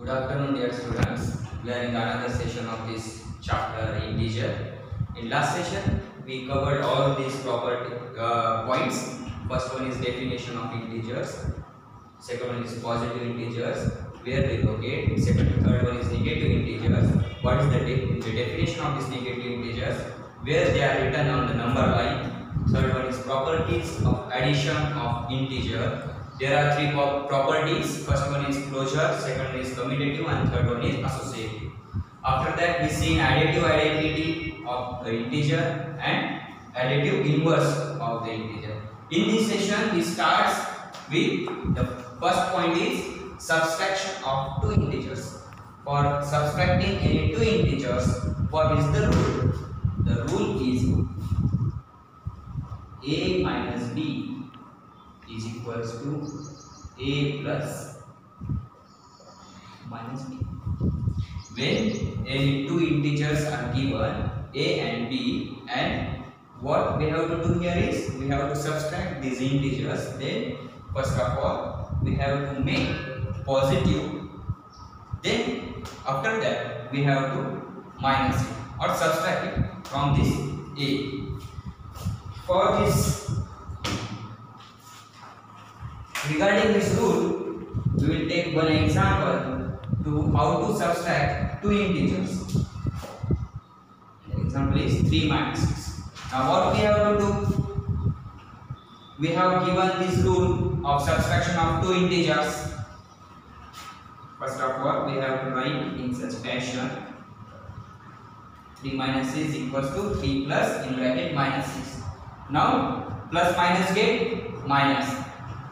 Good afternoon, dear students. We are in another session of this chapter, integer. In last session, we covered all these property points. First one is definition of integers. Second one is positive integers, where they locate. Third one is negative integers. What is the definition of these negative integers? Where they are written on the number line. Third one is properties of addition of integer. There are three properties. First one is closure, second one is commutative, and third one is associative. After that, we see additive identity of the integer and additive inverse of the integer. In this session, we start with the first point is subtraction of two integers. For subtracting any two integers, what is the rule? The rule is a minus b is equals to a plus minus b. When any two integers are given, a and b, and what we have to do here is we have to subtract these integers. Then first of all we have to make positive, then after that we have to minus it or subtract it from this a. For this, regarding this rule, we will take one example to how to subtract two integers. The example is 3 minus 6. Now what we have to do? We have given this rule of subtraction of two integers. First of all, we have to write in such fashion: 3 minus 6 equals to 3 plus in bracket minus 6. Now plus minus get minus.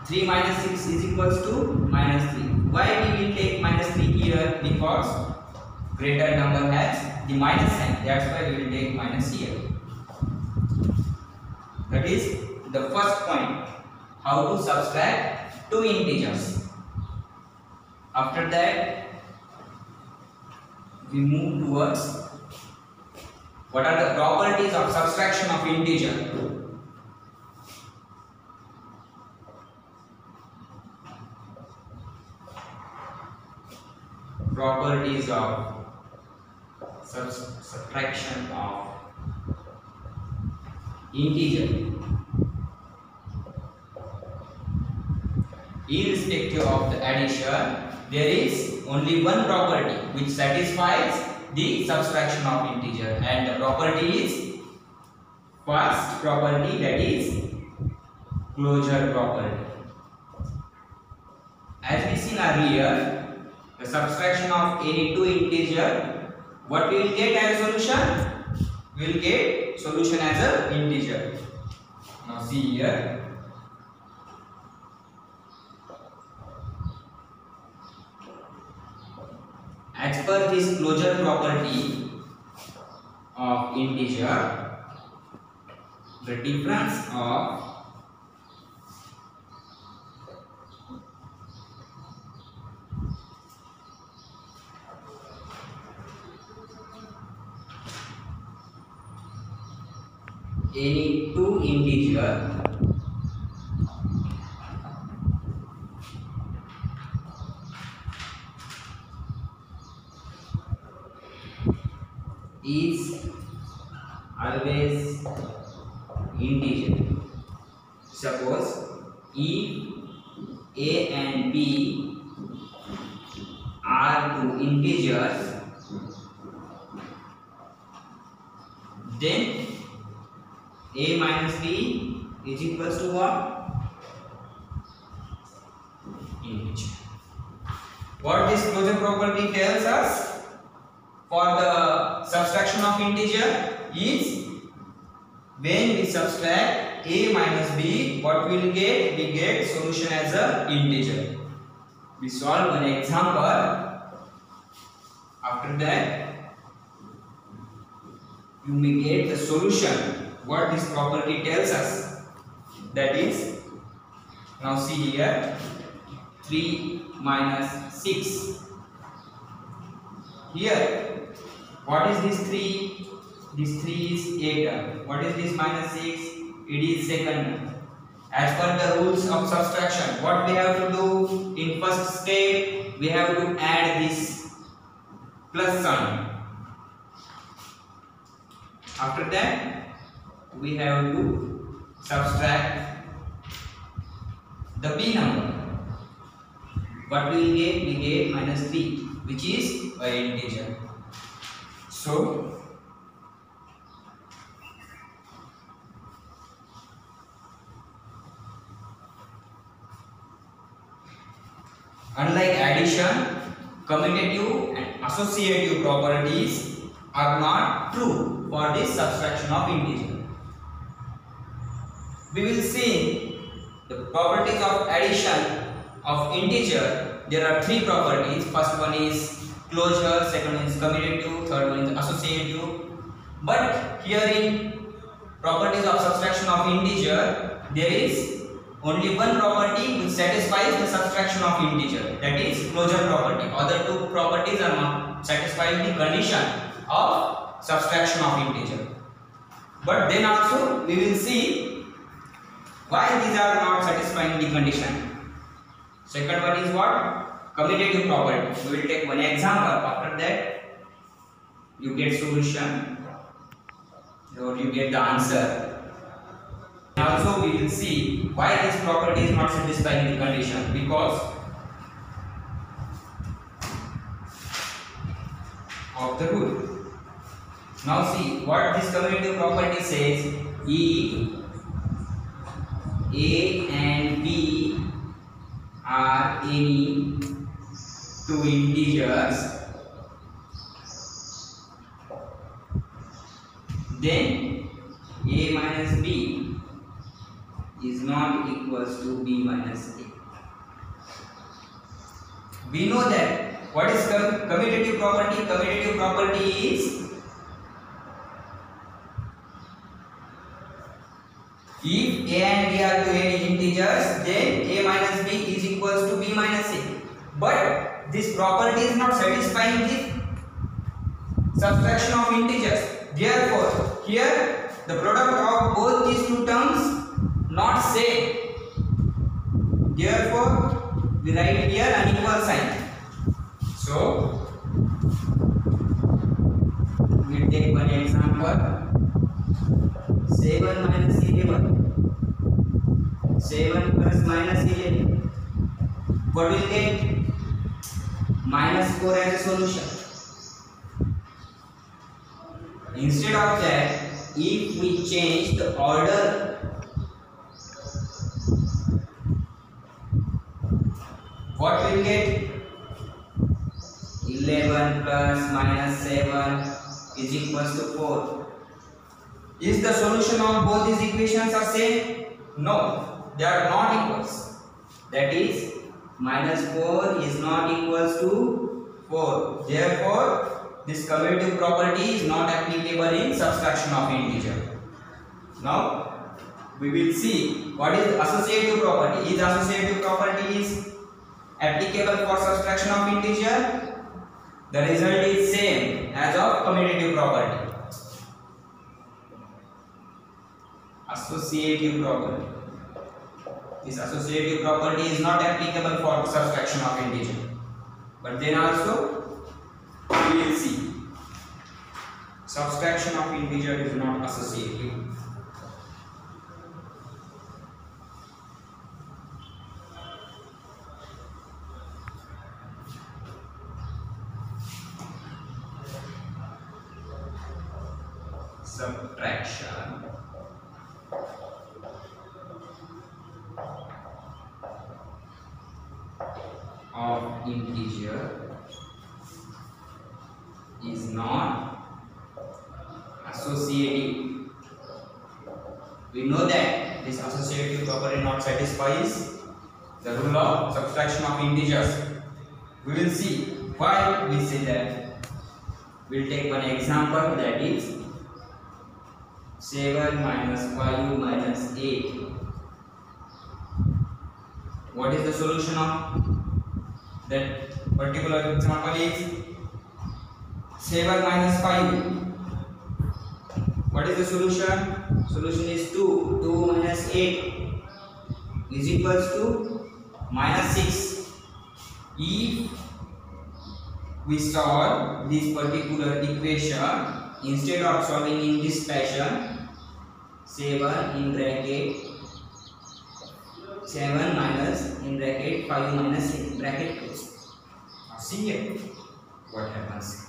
3 minus 6 is equals to minus 3. Why we will take minus 3 here? Because greater number has the minus sign. That's why we will take minus here. That is the first point. How to subtract two integers. After that, we move towards what are the properties of subtraction of integer. Properties of subtraction of integer. Irrespective of the addition, there is only one property which satisfies the subtraction of integer, and the property is first property, that is closure property. As we seen earlier, the subtraction of any two integer, what we will get as a solution? We will get solution as a integer. Now see here. As per this closure property of integer, the difference of any two integer is always integer. Suppose if a and b are two integers, then a minus b is equals to what? Integer. What this closure property tells us for the subtraction of integer is when we subtract a minus b, what we will get? We get solution as a integer. We solve an example. After that, you may get the solution. What this property tells us, that is, now see here, 3 minus 6. Here, what is this 3? This 3 is 8. What is this minus 6? It is second. As per the rules of subtraction, what we have to do in first step we have to add this plus sign. After that we have to subtract the b number. What we get? We get minus 3, which is an integer. So unlike addition, commutative and associative properties are not true for this subtraction of integer. We will see the properties of addition of integer. There are three properties. First one is closure, second one is commutative, third one is associative. But here in properties of subtraction of integer, there is only one property which satisfies the subtraction of integer, that is closure property. Other two properties are not satisfying the condition of subtraction of integer. But then also we will see why these are not satisfying the condition. Second one is what? Commutative property. We will take one example. After that you get solution or you get the answer. Also we will see why this property is not satisfying the condition, because of the rule. Now see what this commutative property says. If A and B are any two integers, then A minus B is not equals to B minus A. We know that what is commutative property? Commutative property is if A and B are two any integers, then A minus B is equals to B minus A. But this property is not satisfying the subtraction of integers. Therefore, here the product of both these two terms not same. Therefore, we write here unequal sign. So, we take one example. 7 minus 11. 7 plus minus 11. What will get? Minus 4 as a solution. Instead of that, if we change the order, what will get? 11 plus minus 7 is equals to 4. Is the solution of both these equations are same? No, they are not equals. That is, minus 4 is not equals to 4. Therefore, this commutative property is not applicable in subtraction of integer. Now, we will see what is associative property. Is associative property is applicable for subtraction of integer? The result is same as of commutative property. Associative property. This associative property is not applicable for subtraction of integer. But then also we will see subtraction of integer is not associative. Subtraction of integer is not associative. We know that this associative property not satisfies the rule of subtraction of integers. We will see why we say that. We will take one example, that is 7 minus 5 minus 8. What is the solution of that particular example? Is 7 minus 5. What is the solution? Solution is 2. 2 minus 8 is equals to minus 6. If we solve this particular equation, instead of solving in this fashion, 7 in bracket 7 minus in bracket 5 minus in bracket close. Now see here what happens.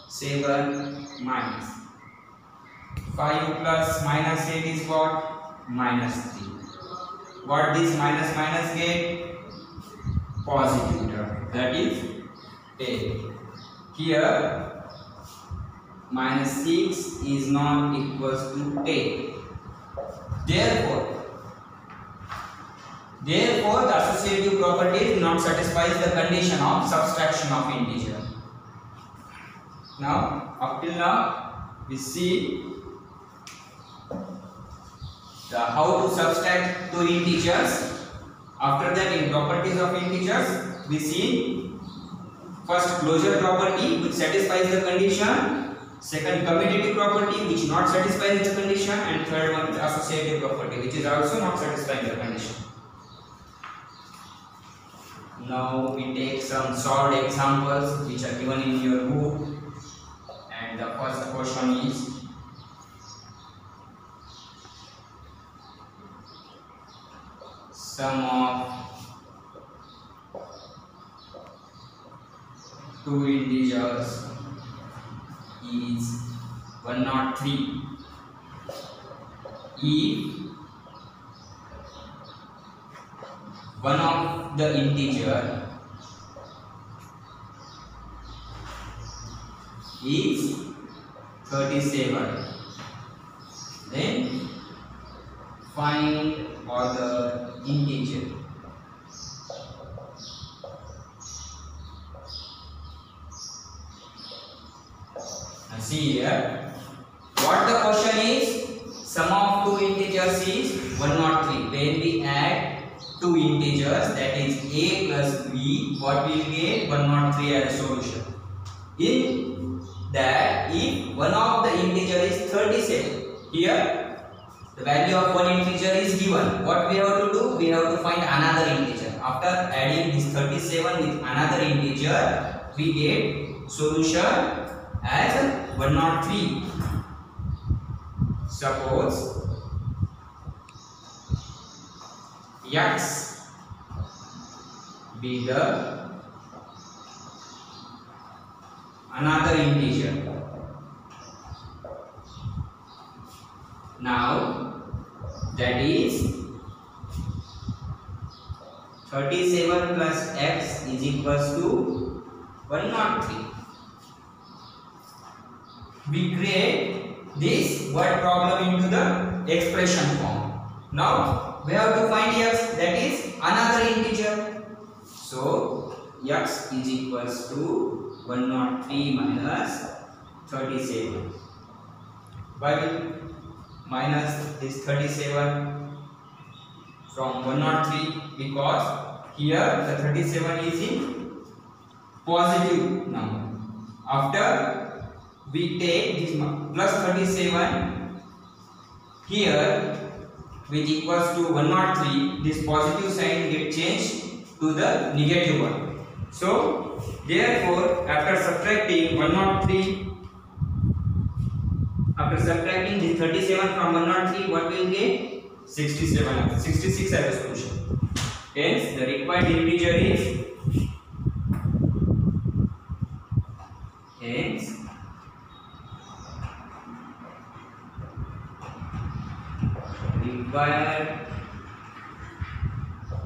7 minus 5 plus minus 8 is what? Minus 3. What this minus minus get? Positive term, that is 10. Here minus 6 is not equals to 10. Therefore the associative property not satisfies the condition of subtraction of integer. Now up till now we see how to subtract two integers. After that, in properties of integers we see first closure property which satisfies the condition, second commutative property which not satisfies the condition, and third one is associative property which is also not satisfying the condition. Now we take some solved examples which are given in your book, and the first question is sum of two integers is 103 if one of the integer is 37, then find other integer. Now see here, what the question is, sum of two integers is 103. When we add two integers, that is a plus b, what we will get? 103 as a solution. In that, if one of the integer is 37, here the value of one integer is given. What we have to do? We have to find another integer. After adding this 37 with another integer, we get solution as 103. Suppose x be the another integer. Now that is 37 plus x is equals to 103. We create this word problem into the expression form. Now we have to find x, that is another integer. So x is equals to 103 minus 37. Why minus this 37 from 103? Because here the 37 is in positive number. After we take this plus 37 here which equals to 103, this positive sign get changed to the negative one. So therefore after subtracting 103, after subtracting this 37 from 103, what we will get? 67, 66 as a solution. Hence the required integer is required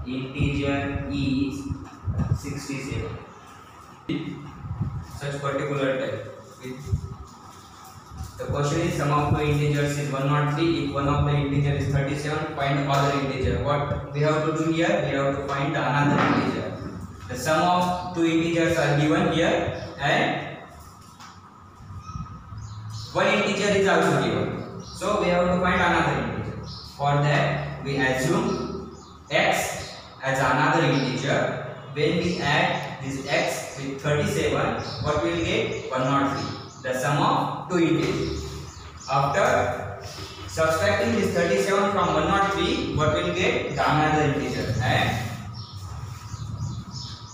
integer is 67. Such particular type. The question is sum of two integers is 103. If one of the integer is 37, find other integer. What we have to do here? We have to find another integer. The sum of two integers are given here, and one integer is also given. So we have to find another integer. For that, we assume x as another integer. When we add this x with 37, what we will get? 103. The sum of two integers. After subtracting this 37 from 103, what we will get? The another integer. And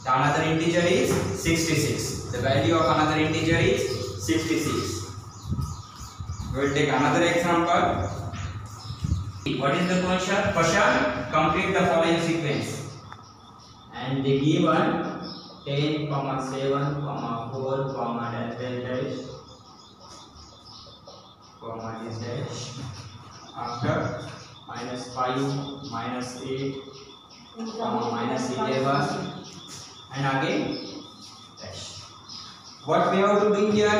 The another integer is 66. The value of another integer is 66. We will take another example. What is the question? Question: complete the following sequence. And they given 10, 7, 4, dash dash dash, this dash. After -5, -8, -11, and again dash. What we have to do here?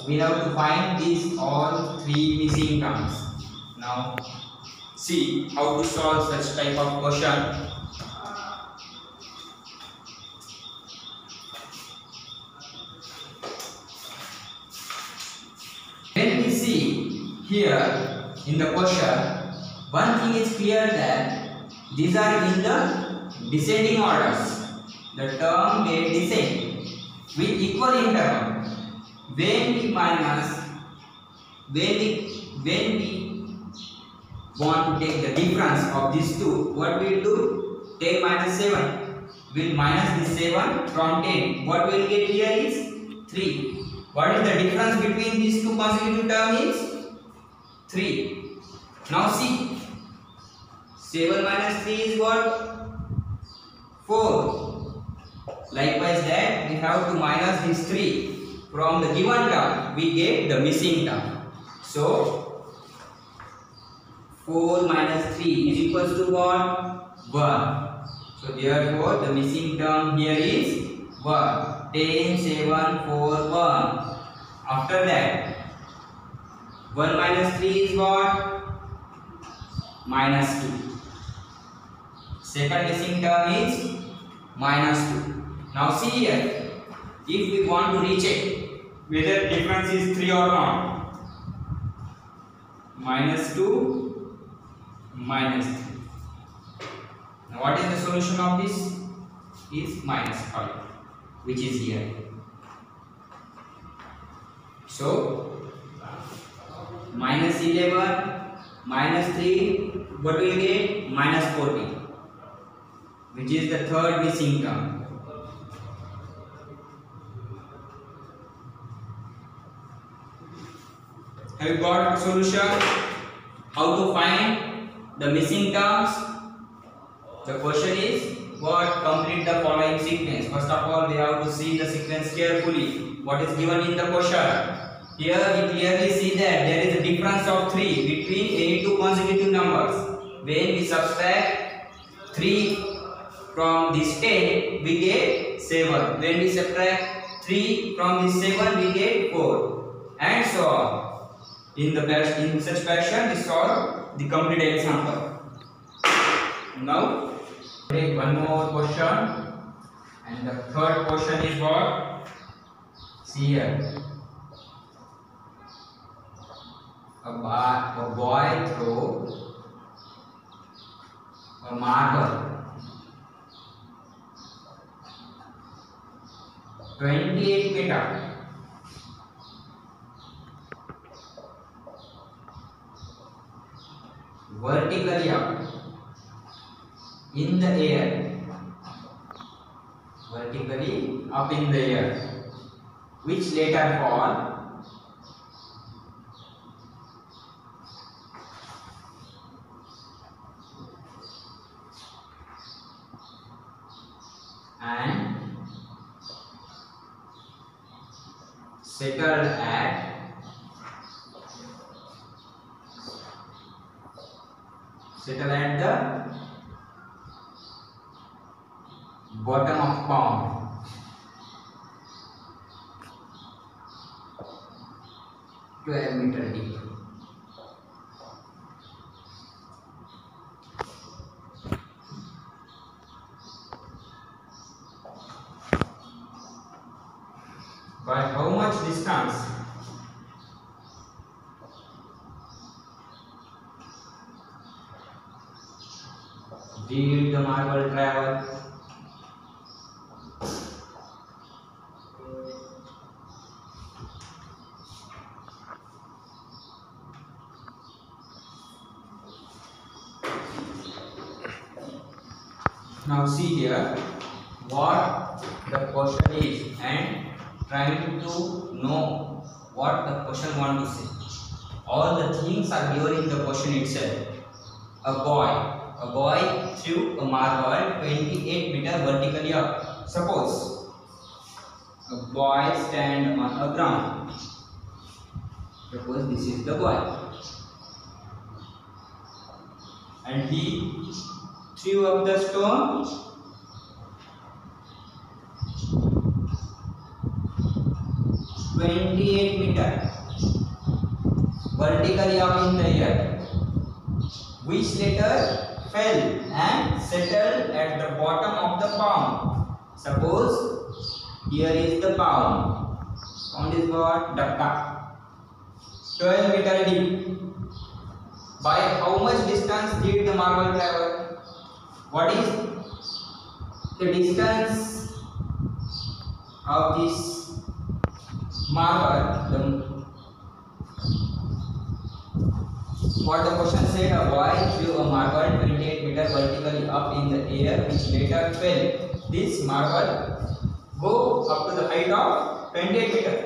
We have to find these all three missing terms. Now see how to solve such type of question. When we see here in the question, one thing is clear that these are in the descending orders. The term may descend with equal interval. When we want to take the difference of these two, what we will do? 10 minus 7. We'll minus this 7 from 10. What we will get here is 3. What is the difference between these two consecutive terms is 3. Now see, 7 minus 3 is what? 4. Likewise that we have to minus this 3. From the given term, we get the missing term. So, 4 minus 3 is equals to what? 1. So, therefore, the missing term here is 1. 10, 7, 4, 1. After that, 1 minus 3 is what? Minus 2. Second missing term is minus 2. Now, see here. If we want to recheck whether difference is 3 or not, minus 2, minus 3. Now what is the solution of this? Is minus 5, which is here. So, minus 11, minus 3, what will we get? Minus 14, which is the third missing term. Have you got a solution? How to find the missing terms? The question is what? Complete the following sequence. First of all, we have to see the sequence carefully. What is given in the question? Here we clearly see that there is a difference of 3 between any two consecutive numbers. When we subtract 3 from this 10, we get 7. When we subtract 3 from this 7, we get 4, and so on. In such fashion, we solve the complete example. Now, take one more question, and the third question is what? See here. A boy throws a marble 28 meters vertically up in the air, which later fall and settled at the bottom of pond. To a meter deep. By how much distance? Did the marble travel? Now see here what the question is and trying to know what the question want to say. All the things are given in the question itself. A boy threw a marble 28 meter vertically up. Suppose a boy stand on a ground. Suppose this is the boy, and he threw up the stone 28 meter vertically up in the air. Which letter fell and settled at the bottom of the palm? Suppose here is the palm. Palm is what? Dakka. 12 meter deep. By how much distance did the marble travel? What is the distance of this marble? What the question said, a boy threw a marble 28 meter vertically up in the air, which later fell. This marble go up to the height of 28 meter.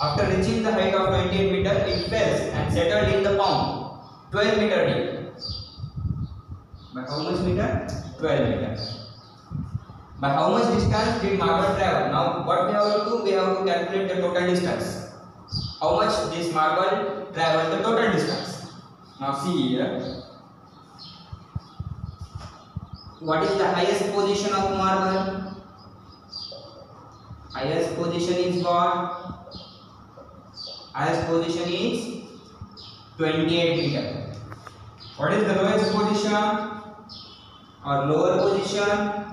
After reaching the height of 28 meter, it fell and settled in the pond 12 meter deep. By how much meter? 12 meter. By how much distance did marble travel? Now what we have to do? We have to calculate the total distance. How much this marble traveled the total distance? Now see here. What is the highest position of marble? Highest position is what? Highest position is 28 meter. What is the lowest position or lower position?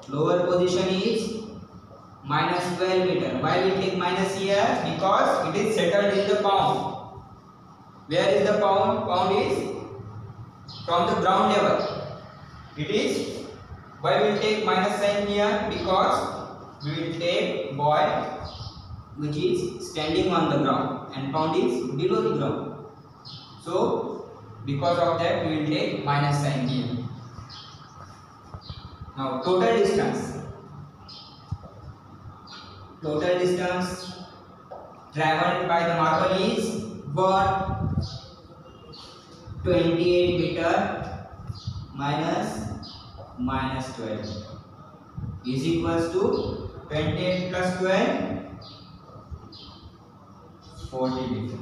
Lower position is minus 12 meter. Why we take minus here? Because it is settled in the pond. Where is the pond? Pond is from the ground level. It is. Why we take minus sign here? Because we will take boy which is standing on the ground and pond is below the ground. So because of that we will take minus sign here. Now total distance. Total distance traveled by the marble is what? 28 meter minus 12 is equals to 28 plus 12, 40 meter.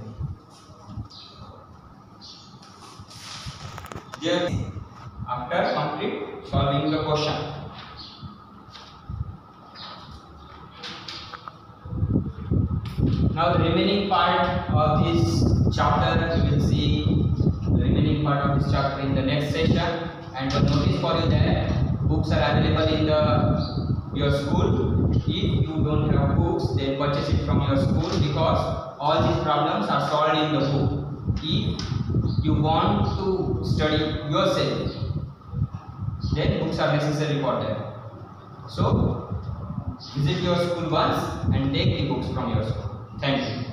Just after complete solving the question. Now the remaining part of this chapter, we will see the remaining part of this chapter in the next session. And one notice for you that books are available in your school. If you don't have books, then purchase it from your school, because all these problems are solved in the book. If you want to study yourself, then books are necessary for that. So visit your school once and take the books from your school. Thank you.